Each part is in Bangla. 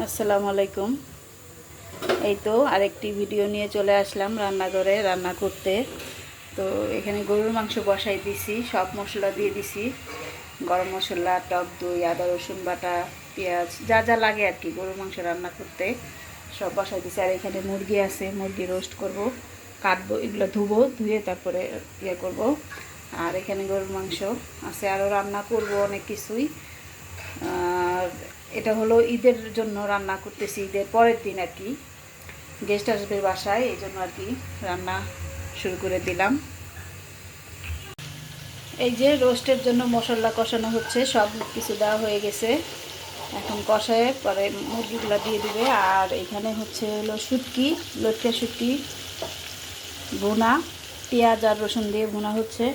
আসসালামু আলাইকুম। এই তো আরেকটি ভিডিও নিয়ে চলে আসলাম রান্নাঘরে রান্না করতে। তো এখানে গরুর মাংস বসাই দিছি, সব মশলা দিয়ে দিছি, গরম মশলা, টক দই, আদা রসুন বাটা, পেঁয়াজ, যা যা লাগে আর কি গরুর মাংস রান্না করতে সব বসাই দিছি। আর এখানে মুরগি আছে, মুরগি রোস্ট করব, কাটবো, এগুলো ধুবো, ধুয়ে তারপরে ইয়ে করব। আর এখানে গরুর মাংস আছে, আরও রান্না করব অনেক কিছুই। আর এটা হলো ঈদের জন্য রান্না করতেছি, ঈদের পরের দিন আর কি গেস্ট আসবে বাসায়, এই জন্য আর কি রান্না শুরু করে দিলাম। এই যে রোস্টের জন্য মশলা কষানো হচ্ছে, সব কিছু দেওয়া হয়ে গেছে, এখন কষায় পরে মুরগিগুলো দিয়ে দিবে। আর এখানে হচ্ছে হলো শুটকি, লটকা শুটকি ভুনা, পেঁয়াজ আর রসুন দিয়ে ভুনা হচ্ছে।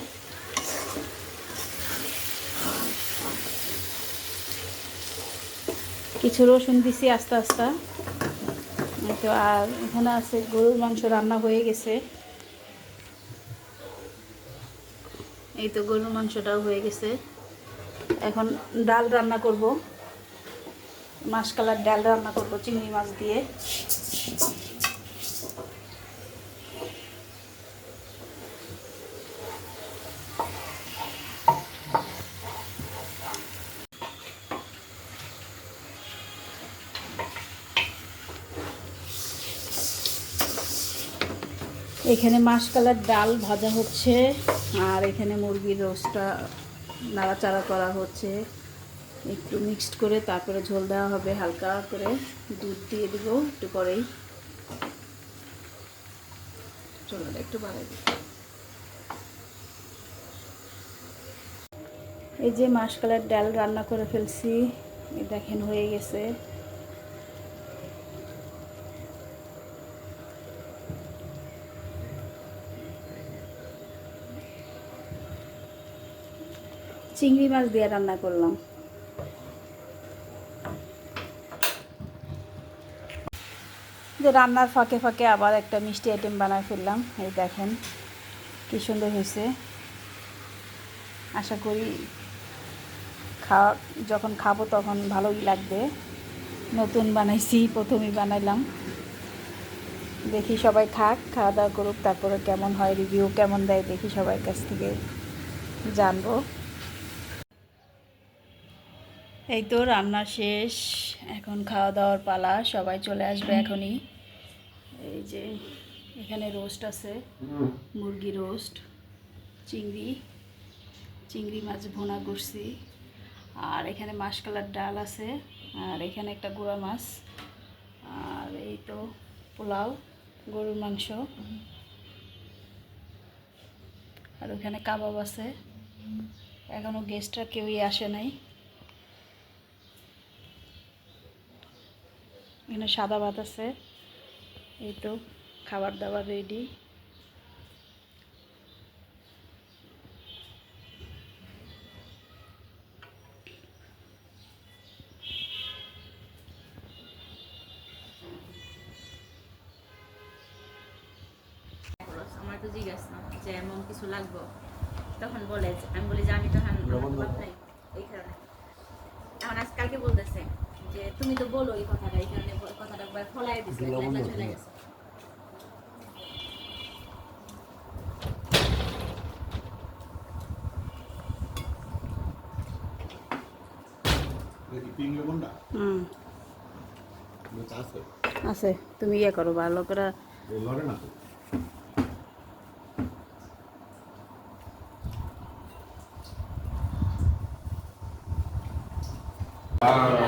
কিছু রসুন দিছি আস্তে আস্তে। তো আর এখানে আছে গরুর মাংস রান্না হয়ে গেছে। এই তো গরুর মাংসটাও হয়ে গেছে। এখন ডাল রান্না করব, মাছকালার ডাল রান্না করব চিংড়ি মাছ দিয়ে। এখানে মাছকালার ডাল ভাজা হচ্ছে, আর এখানে মুরগির রোস্টটা নাড়াচাড়া করা হচ্ছে। একটু মিক্সড করে তারপরে ঝোল দেওয়া হবে, হালকা করে দুধ দিয়ে দিব একটু পরেই। চলো একটু বাড়াই দিই। এই যে মাছকালার ডাল রান্না করে ফেলছি, এই দেখেন হয়ে গেছে। চিংড়ি মাছ দিয়ে রান্না করলাম। যে রান্নার ফাঁকে ফাঁকে আবার একটা মিষ্টি আইটেম বানায় ফেললাম, এই দেখেন কি সুন্দর হয়েছে। আশা করি যখন খাবো তখন ভালোই লাগবে। নতুন বানাইছি, প্রথমেই বানাইলাম। দেখি সবাই খাক, খাওয়া দাওয়া করুক, তারপরে কেমন হয়, রিভিউ কেমন দেয় দেখি সবার কাছ থেকে জানবো। এই তো রান্না শেষ, এখন খাওয়া দাওয়ার পালা, সবাই চলে আসবে এখনই। এই যে এখানে রোস্ট আছে, মুরগি রোস্ট, চিংড়ি মাছ ভুনা করছি, আর এখানে মাছকালার ডাল আছে, আর এখানে একটা গুঁড়া মাছ, আর এই তো পোলাও, গরুর মাংস, আর ওখানে কাবাব আছে। এখনও গেস্টরা কেউই আসে নাই। এখানে সাদা ভাত আছে। এই তো খাবার দাবার রেডি। আমার তো জিজ্ঞাসা না যে এমন কিছু লাগবে, তখন বলে, আমি বলি যে আমি তখন নাই এই কারণে। এখন আজকালকে বলতেছে যে তুমি তো বলো এই কথাটা, এই কারণে কথাটা একবার ফলাই দিছে, চলে গেছে। আছে, তুমি ইয়ে করো ভালো করে।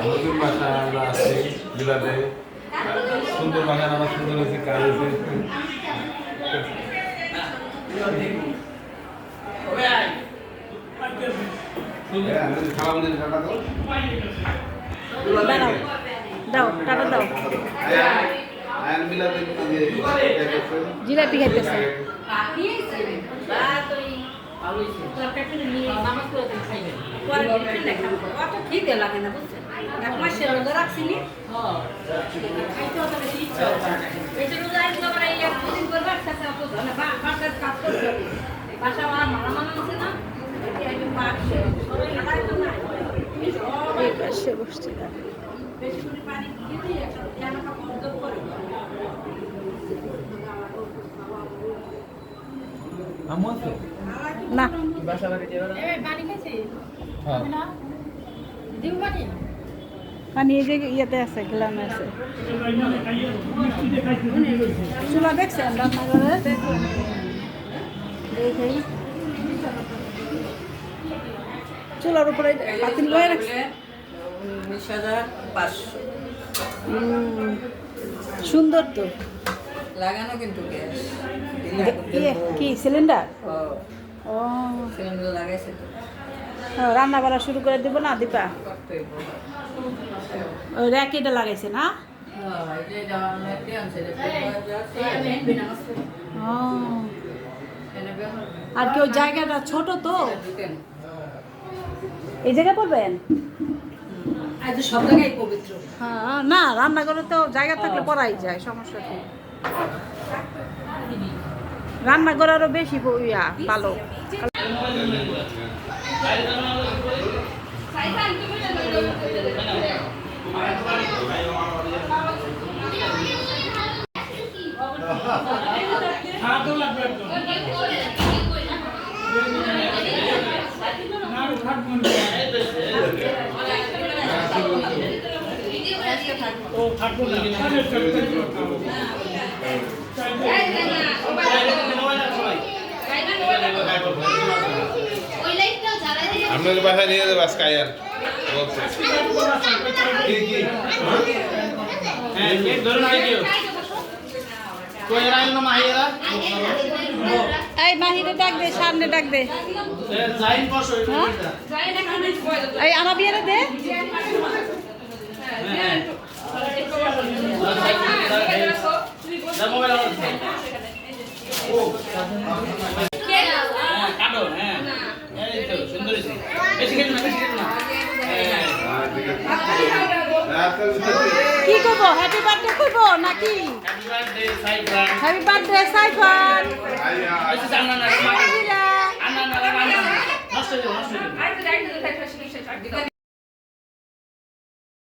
নতুন ভাষা আমরা আছি জেলাতে, সুন্দর বাগান আমার সুন্দর হয়েছে, কাজ হয়েছে। দাও টাটা দাও। জিলাপি খাইতেছে। খিদে লাগে না বুঝছেন, এক মাসের মধ্যে রাখছি নি খাইতে হতো বেশি ইচ্ছা হচ্ছে। এই জন্য এক দুদিন করে বাচ্চা বাসার কাজ করতে হবে, বাসা আমার মারা মামা আছে না, এই পাশে বসছে। আম্মু আছে? না হ্যাঁ। পানি এই যে ইয়েতে আছে, গ্লামে আছে। চুলা দেখছেন রান্নাঘরে? দেখেই চুলার উপরে পাতিল বয়ে রাখছে। 19,500 সুন্দর তো। লাগানো কিন্তু গ্যাস ইয়ে, কি সিলিন্ডার? ও সিলিন্ডার লাগাইছে তো রান্না বাড়া শুরু করে দিব না দিপা? করতেই ওই র্যাকেটে লাগাইছে না? ও আর কি ওই জায়গাটা ছোট তো, এই জায়গায় পড়বেন? সব জায়গায় পবিত্র হ্যাঁ, না রান্নাঘরে তো জায়গা থাকলে পড়াই যায়, সমস্যা কি? রান্নাঘরে আরো বেশি ইয়া ভালো। আপনাদের বাসায় নিয়ে যাবো আজকে আয়ার বলছে কি কি হ্যাঁ কেক ধরুন আই দিও কই রাইল না মাহিরা এই মাহিরে ডাক দে, সামনে ডাক দে। জাইন বসো হ্যাঁ? এই আমার বিয়েরে দে। মোবাইল ও কাটো হ্যাঁ এই তো সুন্দর হইছে বেশি খেতে না কি করবো? হ্যাপি বার্থডে করবো নাকি? Happy birthday Saifan happy birthday Saifan.